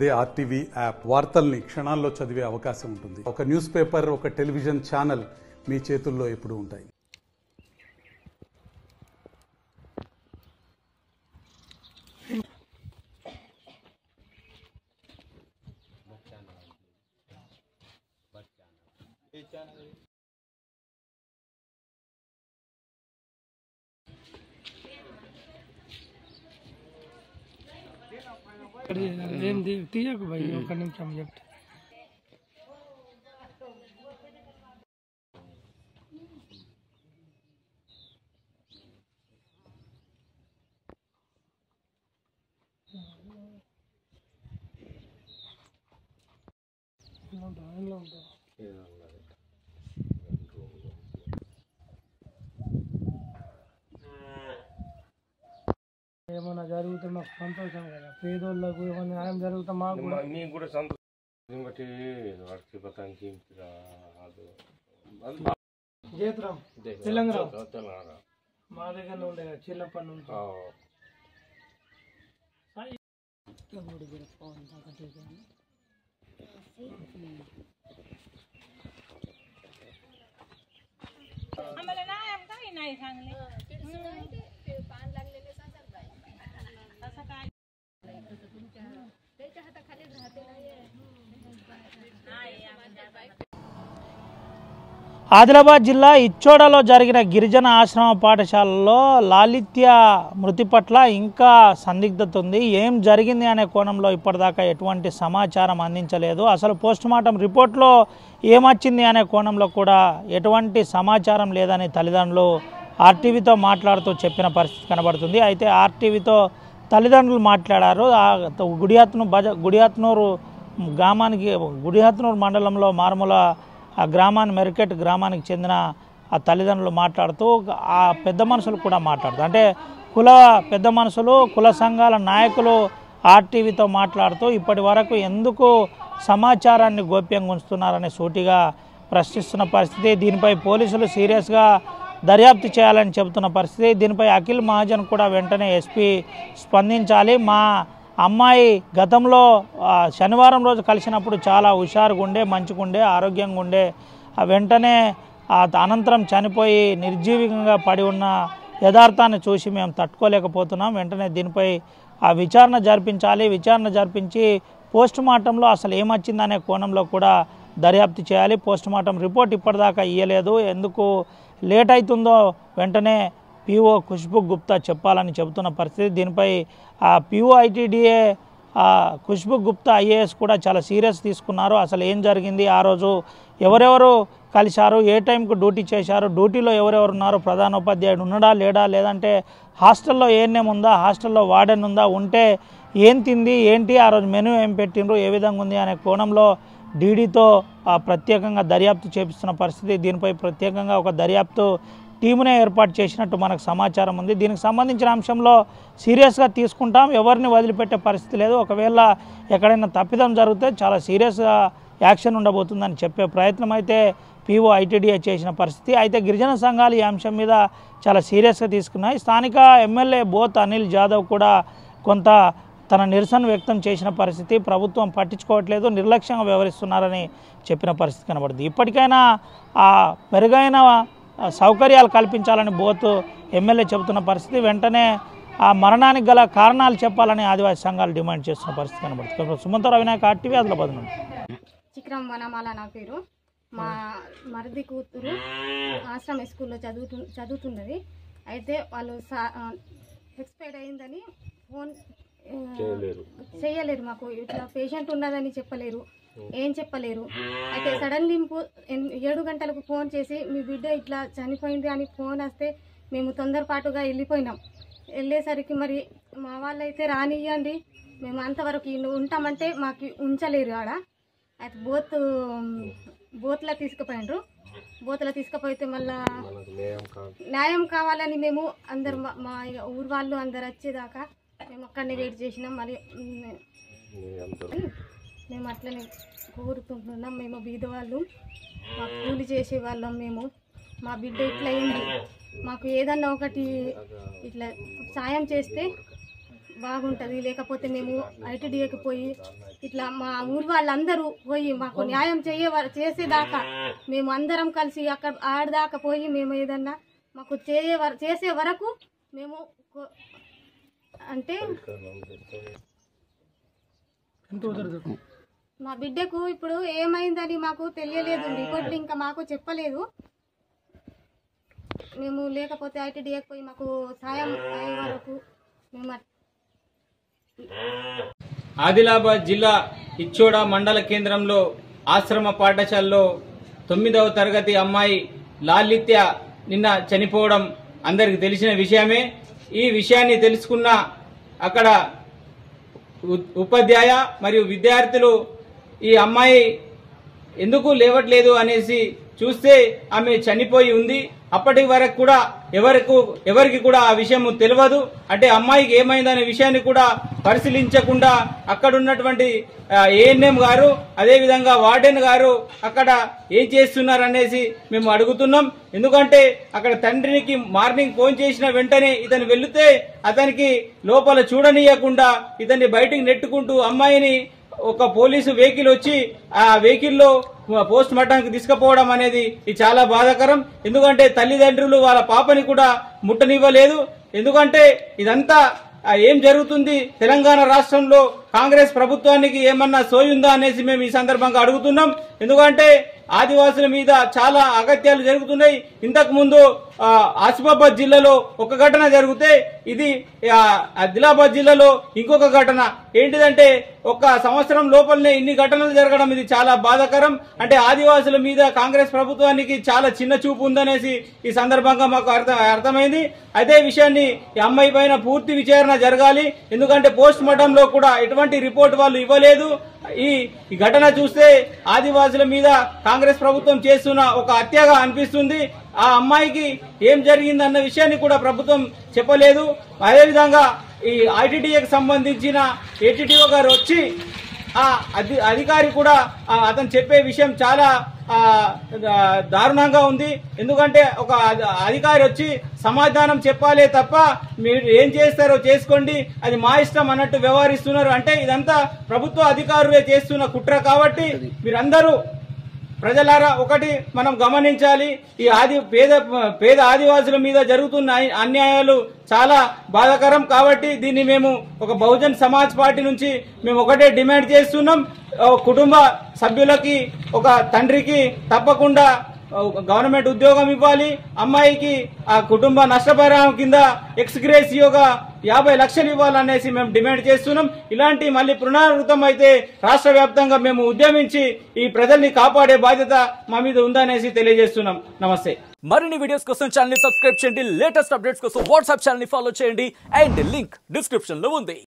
అదే RTV app వార్తల్ని క్షణాల్లో చదివే అవకాశం ఉంటుంది. ఒక న్యూస్ పేపర్, ఒక టెలివిజన్ ఛానల్ మీ చేతుల్లో ఎప్పుడూ ఉంటాయి. తీయకు భయ్, ఒక్క నిమిషం చెప్తా. ఏమన్నా జరిగితే మాకు సంతోషం కదా, పేదోళ్ళకు ఏమన్నా న్యాయం జరిగితే మాకు కూడా సంతోషం. జయత్రాం తెలంగాణ మా దగ్గర ఉండే చిన్నప్పటి నుంచి ఆదిలాబాద్ జిల్లా ఇచ్చోడలో జరిగిన గిరిజన ఆశ్రమ పాఠశాలలో లాలిత్య మృతి పట్ల ఇంకా సందిగ్ధత ఉంది. ఏం జరిగింది అనే కోణంలో ఇప్పటిదాకా ఎటువంటి సమాచారం అందించలేదు. అసలు పోస్టుమార్టం రిపోర్ట్లో ఏమొచ్చింది అనే కోణంలో కూడా ఎటువంటి సమాచారం లేదని తల్లిదండ్రులు ఆర్టీవీతో మాట్లాడుతూ చెప్పిన పరిస్థితి కనబడుతుంది. అయితే ఆర్టీవీతో తల్లిదండ్రులు మాట్లాడారు. గుడియాత్నూరు గ్రామానికి, గుడియాత్నూరు మండలంలో మారుమూల ఆ గ్రామాన్ని, మెరికెట్ గ్రామానికి చెందిన ఆ తల్లిదండ్రులు మాట్లాడుతూ ఆ పెద్ద మనుషులు కూడా మాట్లాడుతారు. అంటే పెద్ద మనుషులు, కుల సంఘాల నాయకులు ఆర్టీవీతో మాట్లాడుతూ ఇప్పటి వరకు ఎందుకు సమాచారాన్ని గోప్యంగా ఉంచుతున్నారని సూటిగా ప్రశ్నిస్తున్న పరిస్థితి. దీనిపై పోలీసులు సీరియస్గా దర్యాప్తు చేయాలని చెబుతున్న పరిస్థితి. దీనిపై అఖిల్ మహాజన్ కూడా వెంటనే ఎస్పీ స్పందించాలి. మా అమ్మాయి గతంలో శనివారం రోజు కలిసినప్పుడు చాలా హుషారుగా ఉండే, మంచిగా ఉండే, ఆరోగ్యంగా ఉండే, వెంటనే అనంతరం చనిపోయి నిర్జీవంగా పడి ఉన్న యథార్థాన్ని చూసి మేము తట్టుకోలేకపోతున్నాం. వెంటనే దీనిపై విచారణ జరిపించాలి. విచారణ జరిపించి పోస్టుమార్టంలో అసలు ఏమొచ్చిందనే కోణంలో కూడా దర్యాప్తు చేయాలి. పోస్టుమార్టం రిపోర్ట్ ఇప్పటిదాకా ఇవ్వలేదు. ఎందుకు లేట్ అవుతుందో వెంటనే పీఓ ఖుష్బూ గుప్తా చెప్పాలని చెబుతున్న పరిస్థితి. దీనిపై PO ITDA Khushbu Gupta IAS కూడా చాలా సీరియస్ తీసుకున్నారు. అసలు ఏం జరిగింది, ఆ రోజు ఎవరెవరు కలిశారు, ఏ టైంకు డ్యూటీ చేశారు, డ్యూటీలో ఎవరెవరు ఉన్నారు, ప్రధానోపాధ్యాయుడు ఉన్నాడా లేడా, లేదంటే హాస్టల్లో ఏఎన్ఎం ఉందా, హాస్టల్లో వార్డెన్ ఉందా, ఉంటే ఏం తింది ఏంటి, ఆ రోజు మెనూ ఏం పెట్టిండ్రు, ఏ విధంగా ఉంది అనే కోణంలో డీడీతో ప్రత్యేకంగా దర్యాప్తు చేపిస్తున్న పరిస్థితి. దీనిపై ప్రత్యేకంగా ఒక దర్యాప్తు టీమునే ఏర్పాటు చేసినట్టు మనకు సమాచారం ఉంది. దీనికి సంబంధించిన అంశంలో సీరియస్గా తీసుకుంటాం, ఎవరిని వదిలిపెట్టే పరిస్థితి లేదు. ఒకవేళ ఎక్కడైనా తప్పిదం జరిగితే చాలా సీరియస్గా యాక్షన్ ఉండబోతుందని చెప్పే ప్రయత్నం అయితే పీఓ ఐటీడీఏ చేసిన పరిస్థితి. అయితే గిరిజన సంఘాలు ఈ అంశం మీద చాలా సీరియస్గా తీసుకున్నాయి. స్థానిక ఎమ్మెల్యే బోత్ అనిల్ జాదవ్ కూడా కొంత తన నిరసన వ్యక్తం చేసిన పరిస్థితి. ప్రభుత్వం పట్టించుకోవట్లేదు, నిర్లక్ష్యంగా వ్యవహరిస్తున్నారని చెప్పిన పరిస్థితి కనబడుతుంది. ఇప్పటికైనా మెరుగైన సౌకర్యాలు కల్పించాలని బోత్ ఎమ్మెల్యే చెబుతున్న పరిస్థితి. వెంటనే ఆ మరణానికి గల కారణాలు చెప్పాలని ఆదివాసీ సంఘాలు డిమాండ్ చేస్తున్న పరిస్థితి కనబడుతుంది. సుమంతరావు వినాయక, ఆర్టీవీ, ఆదిలాబాద్ నుండి. చిక్రం వనమాల నా పేరు. మా మరిది కూతురు ఆశ్రమ స్కూల్లో చదువుతున్నది. అయితే వాళ్ళు ఎక్స్పైర్ అయిందని ఫోన్ చేయలేరు, మాకు ఇట్లా పేషెంట్ ఉన్నదని చెప్పలేరు, ఏం చెప్పలేరు. అయితే సడన్లీ 7 గంటలకు ఫోన్ చేసి మీ బిడ్డ ఇట్లా చనిపోయింది అని ఫోన్ వస్తే మేము తొందరపాటుగా వెళ్ళిపోయినాం. వెళ్ళేసరికి మరి మా వాళ్ళైతే రానియ్యండి, మేము అంతవరకు ఉంటామంటే మాకు ఉంచలేరు ఆడ. అయితే బోత్లో తీసుకుపోయినారు. బోత్లో తీసుకుపోతే మళ్ళా న్యాయం కావాలని మేము అందరు మా ఊరు వాళ్ళు అందరు వచ్చేదాకా మేము అక్కడనే వెయిట్ చేసినాం. మరి మేము అట్లనే కోరుకుంటున్నాం. మేము బీదవాళ్ళు, మాకు కూలి చేసేవాళ్ళం. మేము మా బిడ్డ ఇట్లా అయింది, మాకు ఏదన్నా ఒకటి ఇట్లా సాయం చేస్తే బాగుంటుంది, లేకపోతే మేము ఐటీడీఏకి పోయి ఇట్లా మా ఊరు వాళ్ళందరూ పోయి మాకు న్యాయం చేసేదాకా మేము అందరం కలిసి అక్కడ ఆడదాకా పోయి మేము ఏదన్నా మాకు చేసే వరకు మేము అంటే మా బిడ్డకు ఇప్పుడు ఏమైందని మాకు తెలియలేదు, రిపోర్ట్లు ఇంకా మాకు చెప్పలేదు. మేము లేకపోతే ఐటీడీఏకి పోయి మాకు సాయం అయ్యే వరకు మేము ఆదిలాబాద్ జిల్లా ఇచ్చోడ మండల కేంద్రంలో ఆశ్రమ పాఠశాలలో 9వ తరగతి అమ్మాయి లాలిత్య నిన్న చనిపోవడం అందరికి తెలిసిన విషయమే. ఈ విషయాన్ని తెలుసుకున్న అక్కడ ఉపాధ్యాయ మరియు విద్యార్థులు ఈ అమ్మాయి ఎందుకు లేవట్లేదు అనేసి చూస్తే ఆమె చనిపోయి ఉంది. అప్పటి వరకు కూడా ఎవరికి కూడా ఆ విషయం తెలియదు. అంటే అమ్మాయికి ఏమైందనే విషయాన్ని కూడా పరిశీలించకుండా అక్కడ ఉన్నటువంటి ఏఎన్ఎం గారు అదేవిధంగా వార్డెన్ గారు అక్కడ ఏం చేస్తున్నారు అనేసి మేము అడుగుతున్నాం. ఎందుకంటే అక్కడ తండ్రికి మార్నింగ్ ఫోన్ చేసిన వెంటనే ఇతను వెళితే అతనికి లోపల చూడనీయకుండా ఇతన్ని బయటికి నెట్టుకుంటూ అమ్మాయిని ఒక పోలీసు వెహికల్ వచ్చి ఆ వెహికల్లో పోస్ట్ మార్టంకి తీసుకుపోవడం అనేది ఇది చాలా బాధాకరం. ఎందుకంటే తల్లిదండ్రులు వాళ్ళ పాపని కూడా ముట్టనివ్వలేదు. ఎందుకంటే ఇదంతా ఏం జరుగుతుంది, తెలంగాణ రాష్ట్రంలో కాంగ్రెస్ ప్రభుత్వానికి ఏమన్నా సోయుందా అనేసి మేము ఈ సందర్భంగా అడుగుతున్నాం. ఎందుకంటే ఆదివాసుల మీద చాలా అగత్యాలు జరుగుతున్నాయి. ఇంతకు ముందు ఆసిఫాబాద్ జిల్లాలో ఒక ఘటన జరిగితే ఇది ఆదిలాబాద్ జిల్లాలో ఇంకొక ఘటన. ఏంటిదంటే ఒక సంవత్సరం లోపలనే ఇన్ని ఘటనలు జరగడం ఇది చాలా బాధాకరం. అంటే ఆదివాసుల మీద కాంగ్రెస్ ప్రభుత్వానికి చాలా చిన్న చూపు ఉందనేసి ఈ సందర్భంగా మాకు అర్థమైంది. అదే విషయాన్ని ఈ అమ్మాయి పైన పూర్తి విచారణ జరగాలి. ఎందుకంటే పోస్ట్ మార్టం లో కూడా ఎటువంటి రిపోర్ట్ వాళ్ళు ఇవ్వలేదు. ఈ ఘటన చూస్తే ఆదివాసుల మీద కాంగ్రెస్ ప్రభుత్వం చేస్తున్న ఒక హత్యగా అనిపిస్తుంది. ఆ అమ్మాయికి ఏం జరిగిందన్న విషయాన్ని కూడా ప్రభుత్వం చెప్పలేదు. అదేవిధంగా ఈ ఐటీడీఏకి సంబంధించిన ఏటీడీఓ గారు వచ్చి ఆ అధికారి కూడా అతను చెప్పే విషయం చాలా దారుణంగా ఉంది. ఎందుకంటే ఒక అధికారి వచ్చి సమాధానం చెప్పాలే తప్ప మీరు ఏం చేస్తారో చేసుకోండి, అది మా ఇష్టం అన్నట్టు వ్యవహరిస్తున్నారు. అంటే ఇదంతా ప్రభుత్వ అధికారులే చేస్తున్న కుట్ర. కాబట్టి మీరందరూ ప్రజలారా ఒకటి మనం గమనించాలి, ఈ పేద ఆదివాసుల మీద జరుగుతున్న అన్యాయాలు చాలా బాధాకరం. కాబట్టి దీన్ని మేము ఒక బహుజన్ సమాజ్ పార్టీ నుంచి మేము ఒకటే డిమాండ్ చేస్తున్నాం. కుటుంబ సభ్యులకి ఒక తండ్రికి తప్పకుండా గవర్నమెంట్ ఉద్యోగం ఇవ్వాలి. అమ్మాయికి ఆ కుటుంబ నష్టపరిహారం కింద ఎక్స్గ్రేసియోగా 50 లక్షలు ఇవ్వాలనేసి మేము డిమాండ్ చేస్తున్నాం. ఇలాంటి మళ్ళీ పునరావృతం అయితే రాష్ట్ర వ్యాప్తంగా మేము ఉద్యమించి ఈ ప్రజల్ని కాపాడే బాధ్యత మా మీద ఉందనేసి తెలియజేస్తున్నాం. నమస్తే. మరిన్ని వీడియోస్ కోసం ఛానల్ ని సబ్స్క్రైబ్ చేయండి. లేటెస్ట్ అప్డేట్స్ కోసం వాట్సాప్ ఛానల్ ని ఫాలో చేయండి. అండ్ లింక్ డిస్క్రిప్షన్ లో ఉంది.